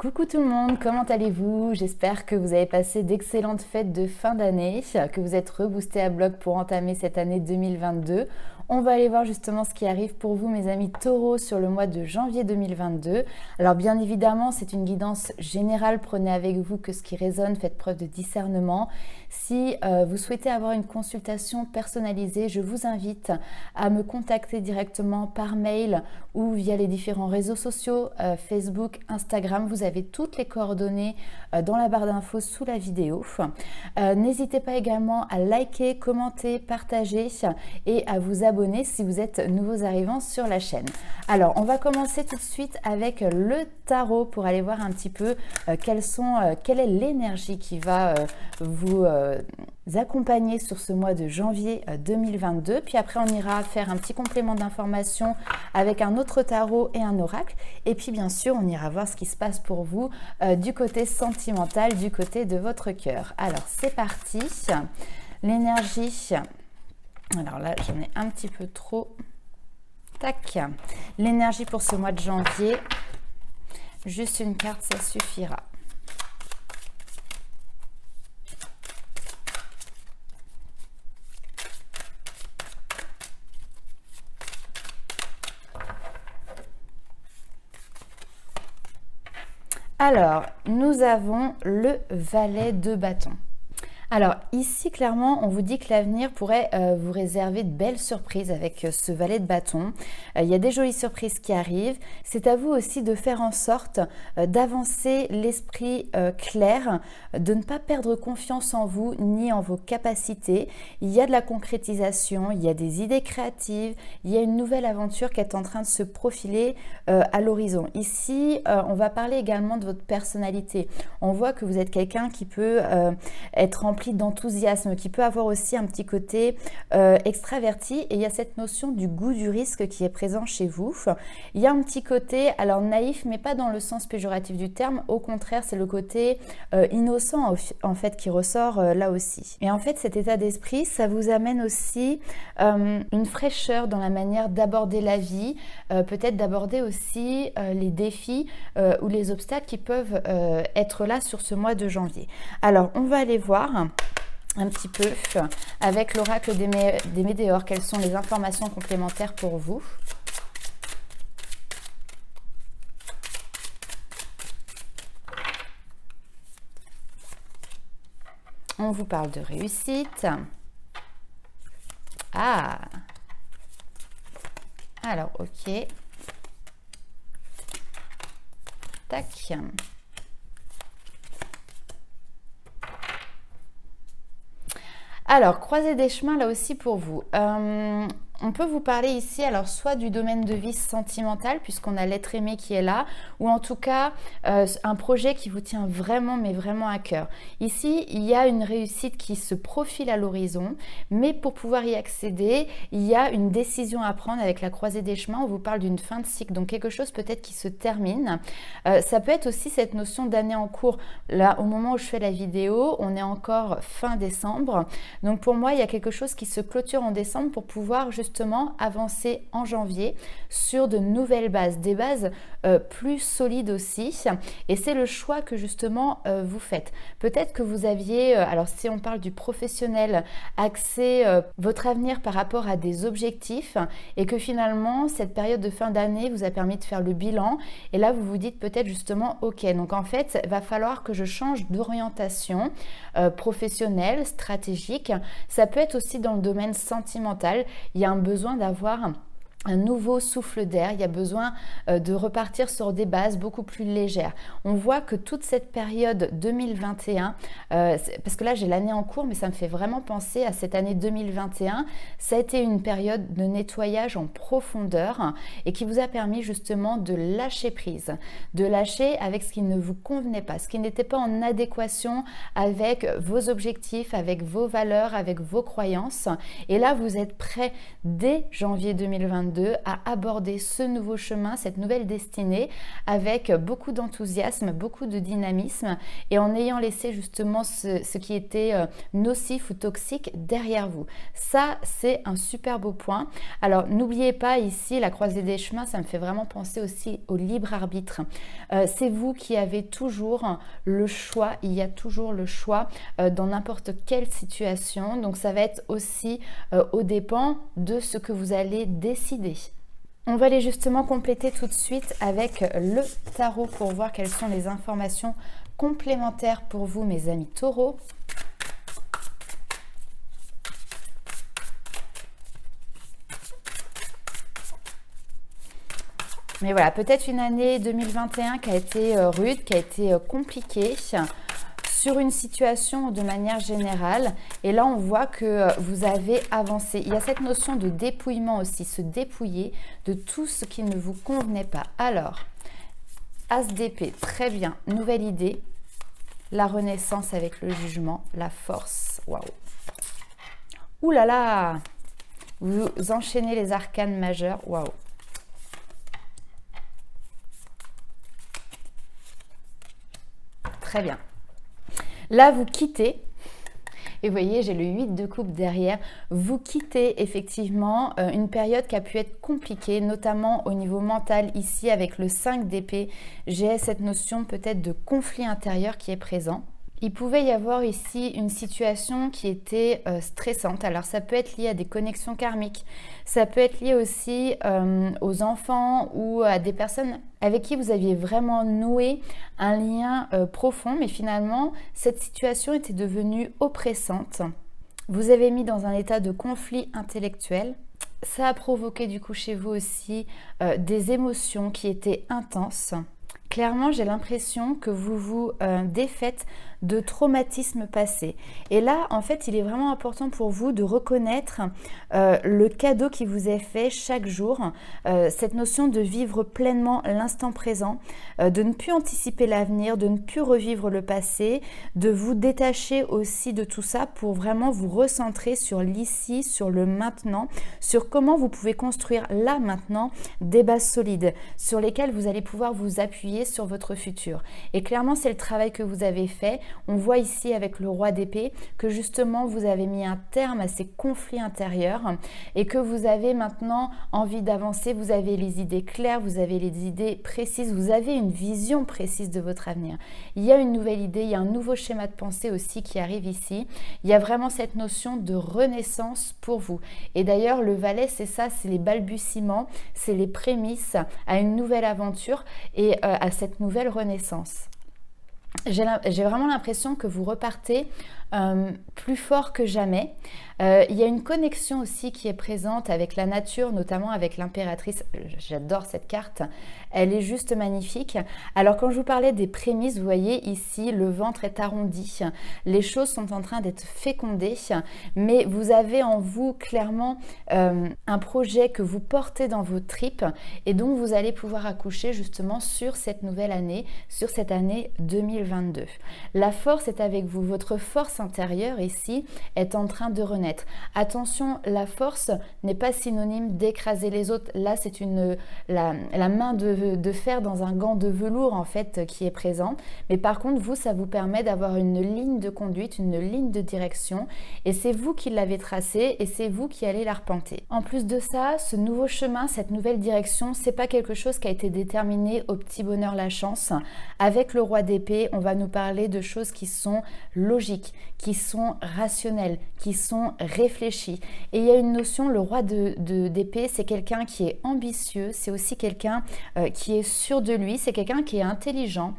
Coucou tout le monde, comment allez-vous? J'espère que vous avez passé d'excellentes fêtes de fin d'année, que vous êtes reboostés à bloc pour entamer cette année 2022. On va aller voir justement ce qui arrive pour vous, mes amis taureaux, sur le mois de janvier 2022. Alors bien évidemment, c'est une guidance générale, prenez avec vous que ce qui résonne, faites preuve de discernement. Si vous souhaitez avoir une consultation personnalisée, je vous invite à me contacter directement par mail ou via les différents réseaux sociaux, Facebook, Instagram. Vous avez toutes les coordonnées dans la barre d'infos sous la vidéo. N'hésitez pas également à liker, commenter, partager et à vous abonner si vous êtes nouveaux arrivants sur la chaîne. Alors, on va commencer tout de suite avec le tarot pour aller voir un petit peu quelle est l'énergie qui va vous accompagner sur ce mois de janvier 2022. Puis après, on ira faire un petit complément d'information avec un autre tarot et un oracle. Et puis, bien sûr, on ira voir ce qui se passe pour vous du côté sentimental, du côté de votre cœur. Alors, c'est parti. L'énergie... Alors là, j'en ai un petit peu trop. Tac. L'énergie pour ce mois de janvier. Juste une carte, ça suffira. Alors, nous avons le valet de bâton. Alors ici, clairement, on vous dit que l'avenir pourrait vous réserver de belles surprises avec ce valet de bâton. Il y a des jolies surprises qui arrivent. C'est à vous aussi de faire en sorte d'avancer l'esprit clair, de ne pas perdre confiance en vous ni en vos capacités. Il y a de la concrétisation, il y a des idées créatives, il y a une nouvelle aventure qui est en train de se profiler à l'horizon. Ici, on va parler également de votre personnalité. On voit que vous êtes quelqu'un qui peut être rempli d'enthousiasme, qui peut avoir aussi un petit côté extraverti, et il y a cette notion du goût du risque qui est présent chez vous. Il y a un petit côté, alors naïf, mais pas dans le sens péjoratif du terme, au contraire, c'est le côté innocent en fait qui ressort là aussi. Et en fait, cet état d'esprit, ça vous amène aussi une fraîcheur dans la manière d'aborder la vie, peut-être d'aborder aussi les défis ou les obstacles qui peuvent être là sur ce mois de janvier. Alors, on va aller voir un petit peu avec l'oracle des météores, quelles sont les informations complémentaires pour vous. On vous parle de réussite. Ah! Alors, ok. Tac. Alors, croiser des chemins là aussi pour vous. On peut vous parler ici, alors soit du domaine de vie sentimental, puisqu'on a l'être aimé qui est là, ou en tout cas un projet qui vous tient vraiment, mais vraiment à cœur. Ici, il y a une réussite qui se profile à l'horizon, mais pour pouvoir y accéder, il y a une décision à prendre avec la croisée des chemins. On vous parle d'une fin de cycle, donc quelque chose peut-être qui se termine. Ça peut être aussi cette notion d'année en cours. Là, au moment où je fais la vidéo, on est encore fin décembre. Donc pour moi, il y a quelque chose qui se clôture en décembre pour pouvoir justement avancer en janvier sur de nouvelles bases, des bases plus solides aussi. Et c'est le choix que justement vous faites. Peut-être que vous aviez, alors si on parle du professionnel, axé votre avenir par rapport à des objectifs, et que finalement cette période de fin d'année vous a permis de faire le bilan. Et là vous vous dites peut-être justement ok, donc en fait il va falloir que je change d'orientation professionnelle, stratégique. Ça peut être aussi dans le domaine sentimental. Il y a un besoin d'avoir un nouveau souffle d'air, il y a besoin de repartir sur des bases beaucoup plus légères. On voit que toute cette période 2021, parce que là j'ai l'année en cours, mais ça me fait vraiment penser à cette année 2021, ça a été une période de nettoyage en profondeur et qui vous a permis justement de lâcher prise, de lâcher avec ce qui ne vous convenait pas, ce qui n'était pas en adéquation avec vos objectifs, avec vos valeurs, avec vos croyances. Et là vous êtes prêt dès janvier 2022 2022 à aborder ce nouveau chemin, cette nouvelle destinée avec beaucoup d'enthousiasme, beaucoup de dynamisme et en ayant laissé justement ce qui était nocif ou toxique derrière vous. Ça, c'est un super beau point. Alors, n'oubliez pas ici, la croisée des chemins, ça me fait vraiment penser aussi au libre arbitre. C'est vous qui avez toujours le choix, il y a toujours le choix dans n'importe quelle situation. Donc, ça va être aussi au dépend de ce que vous allez décider. On va aller justement compléter tout de suite avec le tarot pour voir quelles sont les informations complémentaires pour vous, mes amis taureaux. Mais voilà, peut-être une année 2021 qui a été rude, qui a été compliquée sur une situation de manière générale. Et là, on voit que vous avez avancé. Il y a cette notion de dépouillement aussi, se dépouiller de tout ce qui ne vous convenait pas. Alors, As d'épée, très bien, nouvelle idée. La renaissance avec le jugement, la force. Waouh! Ouh là là! Vous enchaînez les arcanes majeurs. Waouh! Très bien. Là, vous quittez, et vous voyez, j'ai le 8 de coupe derrière, vous quittez effectivement une période qui a pu être compliquée, notamment au niveau mental. Ici, avec le 5 d'épée, j'ai cette notion peut-être de conflit intérieur qui est présent. Il pouvait y avoir ici une situation qui était stressante. Alors ça peut être lié à des connexions karmiques, ça peut être lié aussi aux enfants ou à des personnes avec qui vous aviez vraiment noué un lien profond, mais finalement cette situation était devenue oppressante. Vous avez mis dans un état de conflit intellectuel. Ça a provoqué du coup chez vous aussi des émotions qui étaient intenses. Clairement, j'ai l'impression que vous vous défaites de traumatismes passés. Et là, en fait, il est vraiment important pour vous de reconnaître le cadeau qui vous est fait chaque jour, cette notion de vivre pleinement l'instant présent, de ne plus anticiper l'avenir, de ne plus revivre le passé, de vous détacher aussi de tout ça pour vraiment vous recentrer sur l'ici, sur le maintenant, sur comment vous pouvez construire là maintenant des bases solides sur lesquelles vous allez pouvoir vous appuyer sur votre futur. Et clairement, c'est le travail que vous avez fait. On voit ici avec le roi d'épée que justement vous avez mis un terme à ces conflits intérieurs et que vous avez maintenant envie d'avancer, vous avez les idées claires, vous avez les idées précises, vous avez une vision précise de votre avenir. Il y a une nouvelle idée, il y a un nouveau schéma de pensée aussi qui arrive ici. Il y a vraiment cette notion de renaissance pour vous. Et d'ailleurs, le valet, c'est ça, c'est les balbutiements, c'est les prémices à une nouvelle aventure et à cette nouvelle renaissance. J'ai vraiment l'impression que vous repartez plus fort que jamais. Il y a une connexion aussi qui est présente avec la nature, notamment avec l'impératrice. J'adore cette carte, elle est juste magnifique. Alors quand je vous parlais des prémices, vous voyez ici le ventre est arrondi, les choses sont en train d'être fécondées, mais vous avez en vous clairement un projet que vous portez dans vos tripes et donc vous allez pouvoir accoucher justement sur cette nouvelle année, sur cette année 2022. La force est avec vous, votre force intérieure ici est en train de renaître. Attention, la force n'est pas synonyme d'écraser les autres. Là, c'est la main de fer dans un gant de velours en fait qui est présente. Mais par contre, vous, ça vous permet d'avoir une ligne de conduite, une ligne de direction. Et c'est vous qui l'avez tracée et c'est vous qui allez l'arpenter. En plus de ça, ce nouveau chemin, cette nouvelle direction, c'est pas quelque chose qui a été déterminé au petit bonheur la chance. Avec le roi d'épée, on va nous parler de choses qui sont logiques, qui sont rationnelles, qui sont réfléchies. Et il y a une notion, le roi d'épée, c'est quelqu'un qui est ambitieux, c'est aussi quelqu'un qui est sûr de lui, c'est quelqu'un qui est intelligent,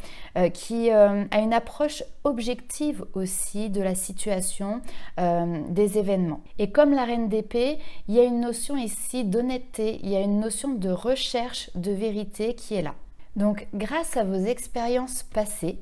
qui a une approche objective aussi de la situation, des événements. Et comme la reine d'épée, il y a une notion ici d'honnêteté, il y a une notion de recherche de vérité qui est là. Donc grâce à vos expériences passées,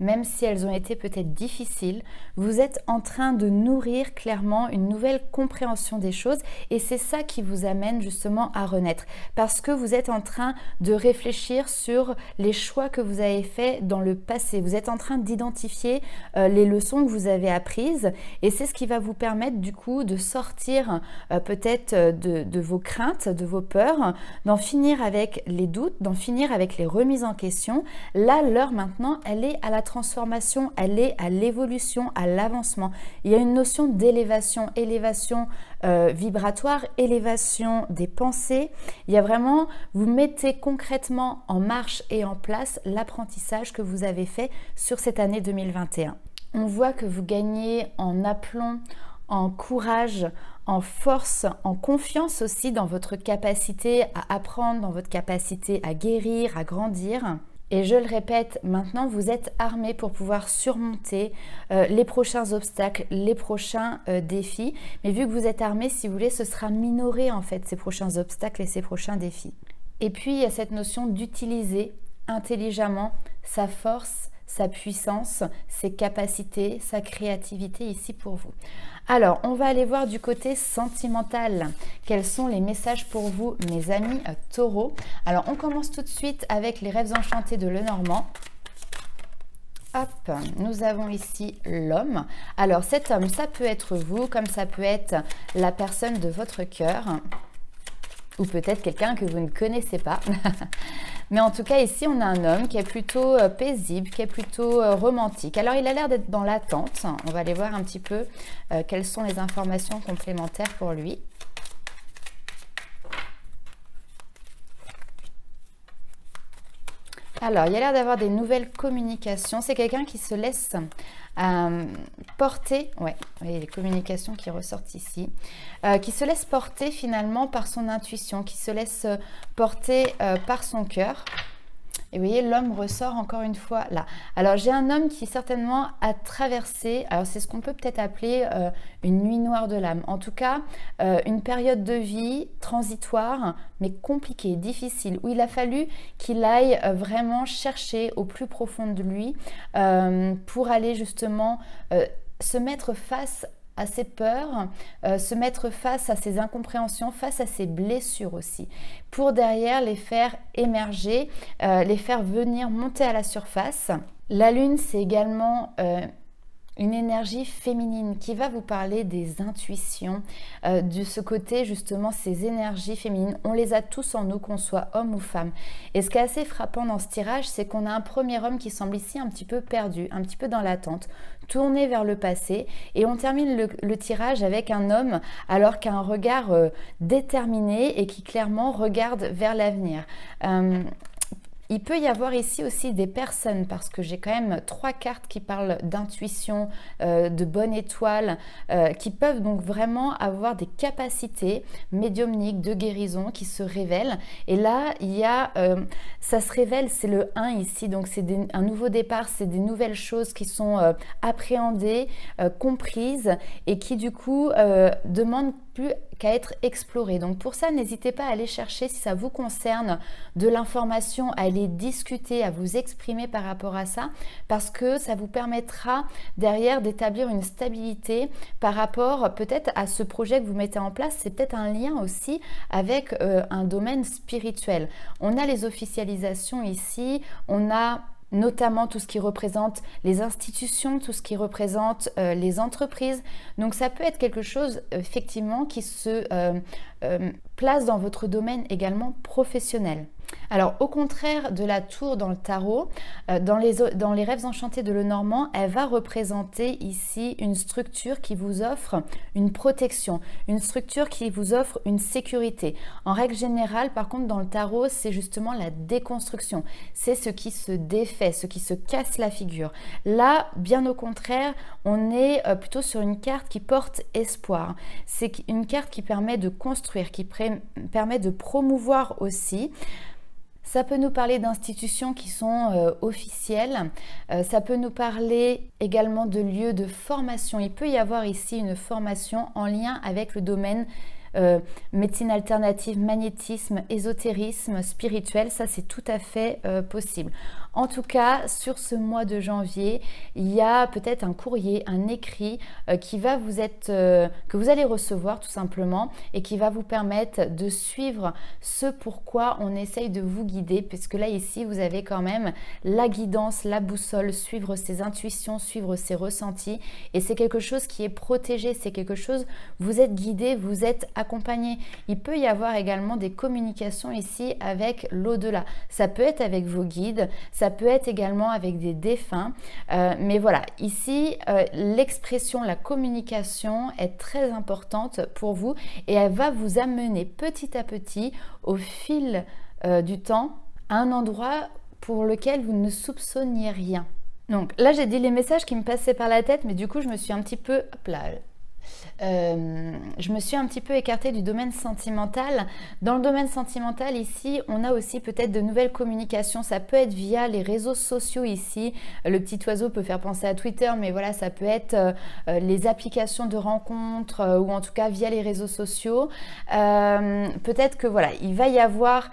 même si elles ont été peut-être difficiles, vous êtes en train de nourrir clairement une nouvelle compréhension des choses et c'est ça qui vous amène justement à renaître parce que vous êtes en train de réfléchir sur les choix que vous avez faits dans le passé. Vous êtes en train d'identifier les leçons que vous avez apprises et c'est ce qui va vous permettre du coup de sortir peut-être de vos craintes, de vos peurs, d'en finir avec les doutes, d'en finir avec les remises en question. Là, l'heure maintenant, elle est à la transformation, elle est à l'évolution, à l'avancement. Il y a une notion d'élévation, élévation vibratoire, élévation des pensées. Il y a vraiment, vous mettez concrètement en marche et en place l'apprentissage que vous avez fait sur cette année 2021. On voit que vous gagnez en aplomb, en courage, en force, en confiance aussi dans votre capacité à apprendre, dans votre capacité à guérir, à grandir. Et je le répète, maintenant vous êtes armé pour pouvoir surmonter les prochains obstacles, les prochains défis. Mais vu que vous êtes armé, si vous voulez, ce sera minoré en fait ces prochains obstacles et ces prochains défis. Et puis il y a cette notion d'utiliser intelligemment sa force, sa puissance, ses capacités, sa créativité ici pour vous. Alors, on va aller voir du côté sentimental. Quels sont les messages pour vous, mes amis taureaux? Alors, on commence tout de suite avec les rêves enchantés de Lenormand. Hop, nous avons ici l'homme. Alors, cet homme, ça peut être vous, comme ça peut être la personne de votre cœur. Ou peut-être quelqu'un que vous ne connaissez pas. Mais en tout cas, ici, on a un homme qui est plutôt paisible, qui est plutôt romantique. Alors, il a l'air d'être dans l'attente. On va aller voir un petit peu quelles sont les informations complémentaires pour lui. Alors, il a l'air d'avoir des nouvelles communications. C'est quelqu'un qui se laisse porter, ouais, les communications qui ressortent ici, qui se laisse porter finalement par son intuition, qui se laisse porter par son cœur. Et vous voyez, l'homme ressort encore une fois là. Alors, j'ai un homme qui certainement a traversé, alors c'est ce qu'on peut peut-être appeler une nuit noire de l'âme. En tout cas, une période de vie transitoire, mais compliquée, difficile, où il a fallu qu'il aille vraiment chercher au plus profond de lui pour aller justement se mettre face à ses peurs, se mettre face à ses incompréhensions, face à ses blessures aussi, pour derrière les faire émerger, les faire venir monter à la surface. La lune, c'est également une énergie féminine qui va vous parler des intuitions, de ce côté justement, ces énergies féminines, on les a tous en nous, qu'on soit homme ou femme. Et ce qui est assez frappant dans ce tirage, c'est qu'on a un premier homme qui semble ici un petit peu perdu, un petit peu dans l'attente, tourné vers le passé, et on termine le tirage avec un homme alors qui a un regard déterminé et qui clairement regarde vers l'avenir. Il peut y avoir ici aussi des personnes, parce que j'ai quand même 3 cartes qui parlent d'intuition, de bonne étoile, qui peuvent donc vraiment avoir des capacités médiumniques de guérison qui se révèlent. Et là, il y a, ça se révèle, c'est le 1 ici, donc c'est un nouveau départ, c'est des nouvelles choses qui sont appréhendées, comprises et qui du coup demandent plus qu'à être explorées. Donc pour ça, n'hésitez pas à aller chercher, si ça vous concerne, de l'information, à aller discuter, à vous exprimer par rapport à ça, parce que ça vous permettra derrière d'établir une stabilité par rapport peut-être à ce projet que vous mettez en place. C'est peut-être un lien aussi avec un domaine spirituel. On a les officialisations ici, on a notamment tout ce qui représente les institutions, tout ce qui représente les entreprises. Donc ça peut être quelque chose effectivement qui se place dans votre domaine également professionnel. Alors au contraire de la tour dans le tarot, dans les rêves enchantés de Lenormand, elle va représenter ici une structure qui vous offre une protection, une structure qui vous offre une sécurité. En règle générale, par contre, dans le tarot, c'est justement la déconstruction, c'est ce qui se défait, ce qui se casse la figure. Là, bien au contraire, on est plutôt sur une carte qui porte espoir. C'est une carte qui permet de construire, qui permet de promouvoir aussi. Ça peut nous parler d'institutions qui sont officielles, ça peut nous parler également de lieux de formation. Il peut y avoir ici une formation en lien avec le domaine médecine alternative, magnétisme, ésotérisme, spirituel, ça c'est tout à fait possible. En tout cas, sur ce mois de janvier, il y a peut-être un courrier, un écrit qui va vous être, que vous allez recevoir tout simplement et qui va vous permettre de suivre ce pourquoi on essaye de vous guider, puisque là ici vous avez quand même la guidance, la boussole, suivre ses intuitions, suivre ses ressentis, et c'est quelque chose qui est protégé, c'est quelque chose, vous êtes guidé, vous êtes accompagné. Il peut y avoir également des communications ici avec l'au-delà, ça peut être avec vos guides, ça peut être également avec des défunts, mais voilà, ici l'expression, la communication est très importante pour vous et elle va vous amener petit à petit au fil du temps à un endroit pour lequel vous ne soupçonniez rien. Donc là j'ai dit les messages qui me passaient par la tête, mais du coup je me suis un petit peu, hop là, je me suis un petit peu écartée du domaine sentimental. Dans le domaine sentimental ici, on a aussi peut-être de nouvelles communications. Ça peut être via les réseaux sociaux ici. Le petit oiseau peut faire penser à Twitter, mais voilà, ça peut être les applications de rencontres ou en tout cas via les réseaux sociaux. Peut-être que voilà, il va y avoir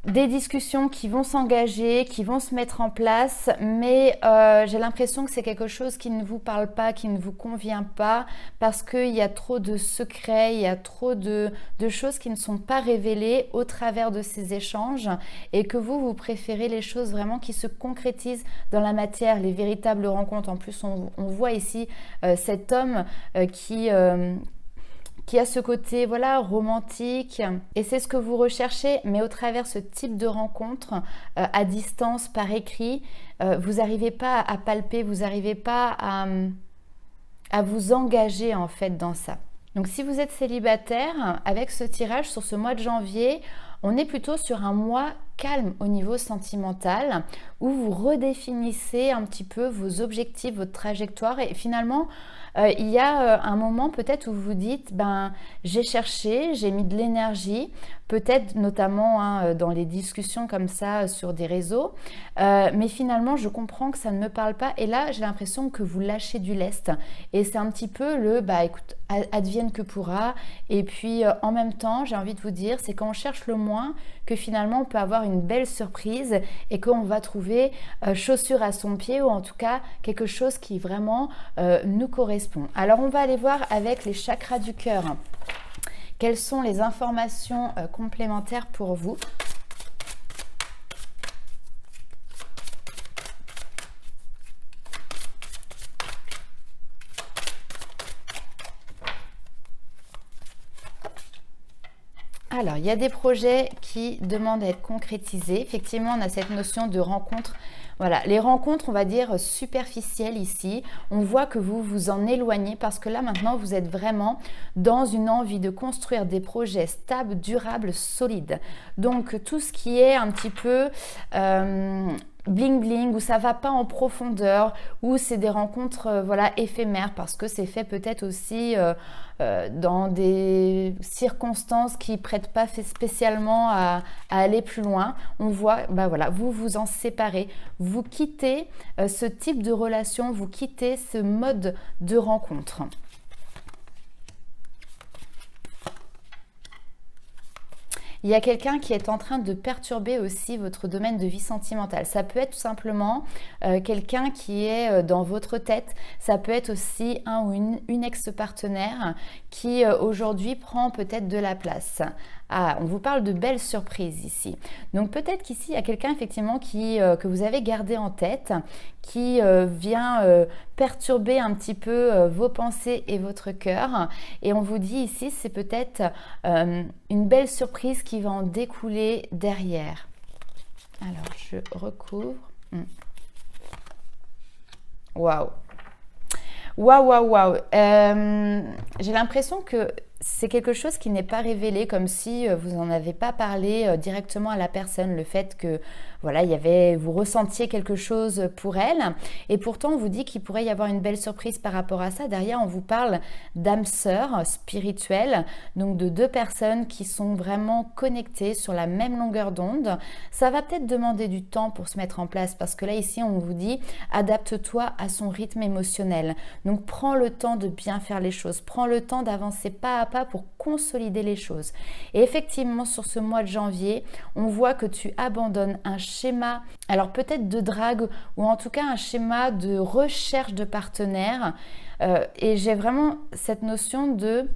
des discussions qui vont s'engager, qui vont se mettre en place, mais j'ai l'impression que c'est quelque chose qui ne vous parle pas, qui ne vous convient pas, parce qu'il y a trop de secrets, il y a trop de choses qui ne sont pas révélées au travers de ces échanges, et que vous préférez les choses vraiment qui se concrétisent dans la matière, les véritables rencontres. En plus, on voit ici cet homme qui a ce côté voilà romantique, et c'est ce que vous recherchez, mais au travers ce type de rencontre à distance, par écrit, vous n'arrivez pas à palper, vous n'arrivez pas à vous engager en fait dans ça. Donc si vous êtes célibataire, avec ce tirage sur ce mois de janvier, on est plutôt sur un mois calme au niveau sentimental, où vous redéfinissez un petit peu vos objectifs, votre trajectoire, et finalement il y a un moment peut-être où vous dites j'ai cherché, j'ai mis de l'énergie, peut-être notamment dans les discussions comme ça sur des réseaux, mais finalement je comprends que ça ne me parle pas, et là j'ai l'impression que vous lâchez du lest, et c'est un petit peu le écoute, advienne que pourra. Et puis en même temps j'ai envie de vous dire, c'est quand on cherche le moins que finalement on peut avoir une belle surprise, et qu'on va trouver chaussure à son pied, ou en tout cas quelque chose qui vraiment nous correspond. Alors on va aller voir avec les chakras du cœur quelles sont les informations complémentaires pour vous. Alors, il y a des projets qui demandent à être concrétisés. Effectivement, on a cette notion de rencontre. Voilà, les rencontres, on va dire, superficielles ici. On voit que vous vous en éloignez, parce que là, maintenant, vous êtes vraiment dans une envie de construire des projets stables, durables, solides. Donc, tout ce qui est un petit peu bling bling, où ça va pas en profondeur, où c'est des rencontres voilà éphémères, parce que c'est fait peut-être aussi dans des circonstances qui prêtent pas spécialement à aller plus loin. On voit voilà, vous vous en séparez, vous quittez ce type de relation, vous quittez ce mode de rencontre. Il y a quelqu'un qui est en train de perturber aussi votre domaine de vie sentimentale. Ça peut être tout simplement quelqu'un qui est dans votre tête. Ça peut être aussi un ou une ex-partenaire qui aujourd'hui prend peut-être de la place. Ah, on vous parle de belles surprises ici. Donc peut-être qu'ici, il y a quelqu'un effectivement que vous avez gardé en tête, qui vient perturber un petit peu vos pensées et votre cœur. Et on vous dit ici, c'est peut-être une belle surprise qui va en découler derrière. Alors, je recouvre. Waouh! Waouh, waouh, waouh! J'ai l'impression que c'est quelque chose qui n'est pas révélé, comme si vous n'en avez pas parlé directement à la personne, le fait que voilà, vous ressentiez quelque chose pour elle, et pourtant on vous dit qu'il pourrait y avoir une belle surprise par rapport à ça. Derrière, on vous parle d'âmes sœurs spirituelles, donc de deux personnes qui sont vraiment connectées sur la même longueur d'onde. Ça va peut-être demander du temps pour se mettre en place, parce que là ici on vous dit adapte-toi à son rythme émotionnel. Donc prends le temps de bien faire les choses, prends le temps d'avancer pas à pas pour consolider les choses. Et effectivement, sur ce mois de janvier, on voit que tu abandonnes un schéma, alors peut-être de drague ou en tout cas un schéma de recherche de partenaires. Et j'ai vraiment cette notion de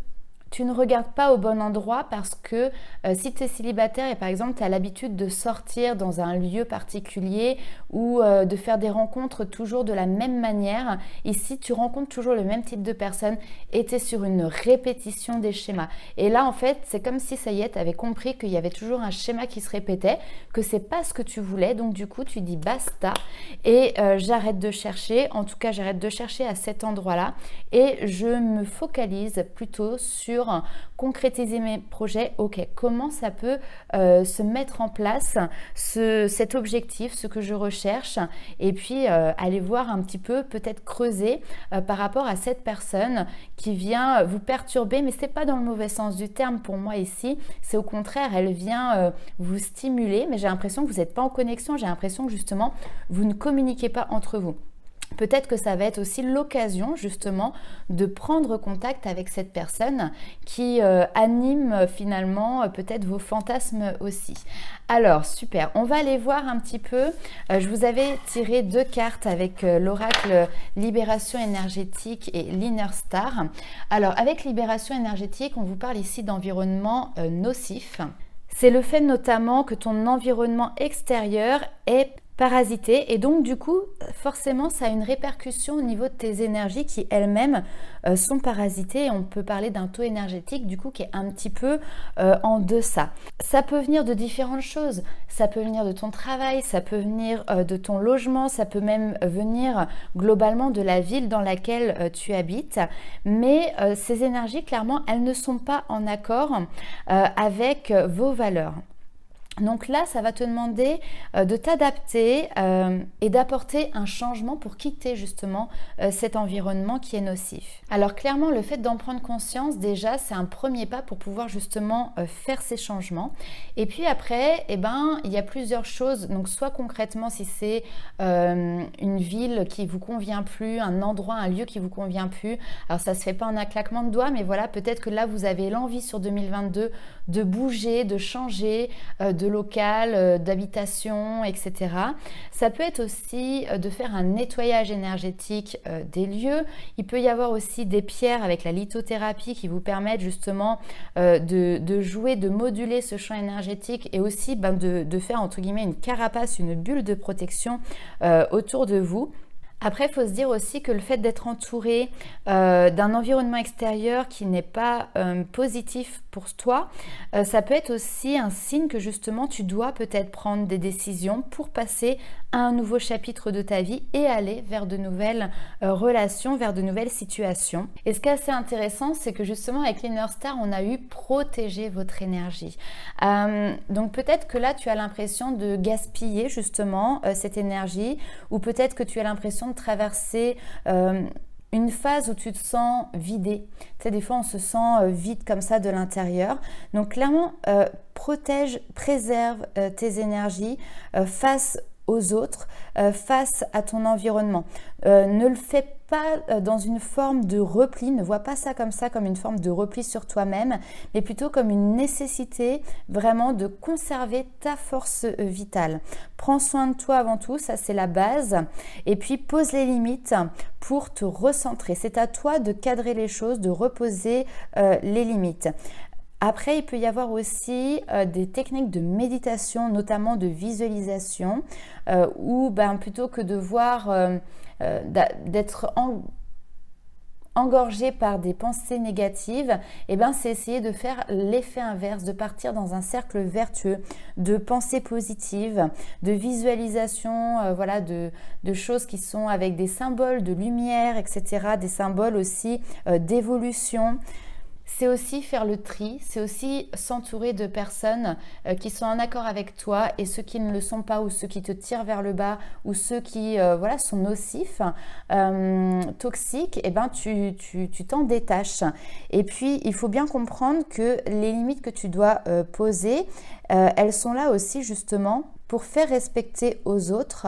tu ne regardes pas au bon endroit parce que si tu es célibataire et par exemple tu as l'habitude de sortir dans un lieu particulier ou de faire des rencontres toujours de la même manière, ici tu rencontres toujours le même type de personnes et tu es sur une répétition des schémas. Et là en fait c'est comme si ça y est, tu avais compris qu'il y avait toujours un schéma qui se répétait, que c'est pas ce que tu voulais, donc du coup tu dis basta et j'arrête de chercher, en tout cas j'arrête de chercher à cet endroit-là et je me focalise plutôt sur concrétiser mes projets. Ok, comment ça peut se mettre en place cet objectif, ce que je recherche, et puis aller voir un petit peu, peut-être creuser par rapport à cette personne qui vient vous perturber, mais c'est pas dans le mauvais sens du terme pour moi ici, c'est au contraire, elle vient vous stimuler, mais j'ai l'impression que vous n'êtes pas en connexion, j'ai l'impression que justement vous ne communiquez pas entre vous. Peut-être que ça va être aussi l'occasion justement de prendre contact avec cette personne qui anime finalement peut-être vos fantasmes aussi. Alors super, on va aller voir un petit peu. Je vous avais tiré 2 cartes avec l'oracle Libération énergétique et l'Inner Star. Alors avec Libération énergétique, on vous parle ici d'environnement nocif. C'est le fait notamment que ton environnement extérieur est parasité et donc du coup forcément ça a une répercussion au niveau de tes énergies qui elles-mêmes sont parasitées et on peut parler d'un taux énergétique du coup qui est un petit peu en deçà. Ça peut venir de différentes choses, ça peut venir de ton travail, ça peut venir de ton logement, ça peut même venir globalement de la ville dans laquelle tu habites, mais ces énergies clairement elles ne sont pas en accord avec vos valeurs. Donc là, ça va te demander de t'adapter et d'apporter un changement pour quitter justement cet environnement qui est nocif. Alors clairement, le fait d'en prendre conscience, déjà, c'est un premier pas pour pouvoir justement faire ces changements. Et puis après, eh ben, il y a plusieurs choses. Donc soit concrètement, si c'est une ville qui vous convient plus, un endroit, un lieu qui vous convient plus, alors ça se fait pas en un claquement de doigts, mais voilà, peut-être que là, vous avez l'envie sur 2022 de bouger, de changer, de local, d'habitation, etc. Ça peut être aussi de faire un nettoyage énergétique des lieux. Il peut y avoir aussi des pierres avec la lithothérapie qui vous permettent justement de jouer, de moduler ce champ énergétique et aussi de faire entre guillemets une carapace, une bulle de protection autour de vous. Après, il faut se dire aussi que le fait d'être entouré d'un environnement extérieur qui n'est pas positif pour toi, ça peut être aussi un signe que justement tu dois peut-être prendre des décisions pour passer à un nouveau chapitre de ta vie et aller vers de nouvelles relations, vers de nouvelles situations. Et ce qui est assez intéressant, c'est que justement avec l'Inner Star, on a eu protéger votre énergie. Donc peut-être que là, tu as l'impression de gaspiller justement cette énergie ou peut-être que tu as l'impression de traverser une phase où tu te sens vidé. Tu sais, des fois, on se sent vide comme ça de l'intérieur. Donc, clairement, protège, préserve tes énergies face aux autres, face à ton environnement. Ne le fais pas dans une forme de repli, ne vois pas ça comme une forme de repli sur toi-même, mais plutôt comme une nécessité vraiment de conserver ta force vitale. Prends soin de toi avant tout, ça c'est la base, et puis pose les limites pour te recentrer. C'est à toi de cadrer les choses, de reposer les limites. Après, il peut y avoir aussi des techniques de méditation, notamment de visualisation, où plutôt que de voir, d'être engorgé par des pensées négatives, c'est essayer de faire l'effet inverse, de partir dans un cercle vertueux, de pensées positives, de visualisation, de choses qui sont avec des symboles de lumière, etc., des symboles aussi d'évolution. C'est aussi faire le tri, c'est aussi s'entourer de personnes qui sont en accord avec toi et ceux qui ne le sont pas ou ceux qui te tirent vers le bas ou ceux qui sont nocifs, toxiques, tu t'en détaches. Et puis, il faut bien comprendre que les limites que tu dois poser, elles sont là aussi justement pour faire respecter aux autres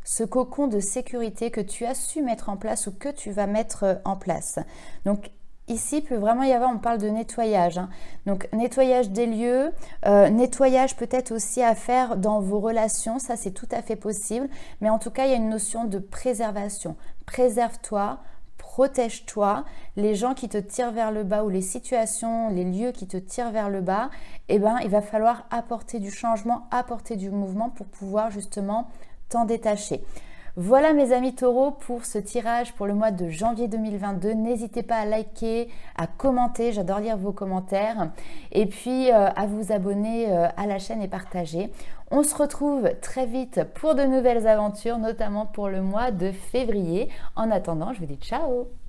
ce cocon de sécurité que tu as su mettre en place ou que tu vas mettre en place. Donc, ici, il peut vraiment y avoir, on parle de nettoyage, hein. Donc, nettoyage des lieux, nettoyage peut-être aussi à faire dans vos relations, ça c'est tout à fait possible. Mais en tout cas, il y a une notion de préservation. Préserve-toi, protège-toi. Les gens qui te tirent vers le bas ou les situations, les lieux qui te tirent vers le bas, eh ben, il va falloir apporter du changement, apporter du mouvement pour pouvoir justement t'en détacher. Voilà mes amis taureaux pour ce tirage pour le mois de janvier 2022. N'hésitez pas à liker, à commenter, j'adore lire vos commentaires. Et puis à vous abonner à la chaîne et partager. On se retrouve très vite pour de nouvelles aventures, notamment pour le mois de février. En attendant, je vous dis ciao!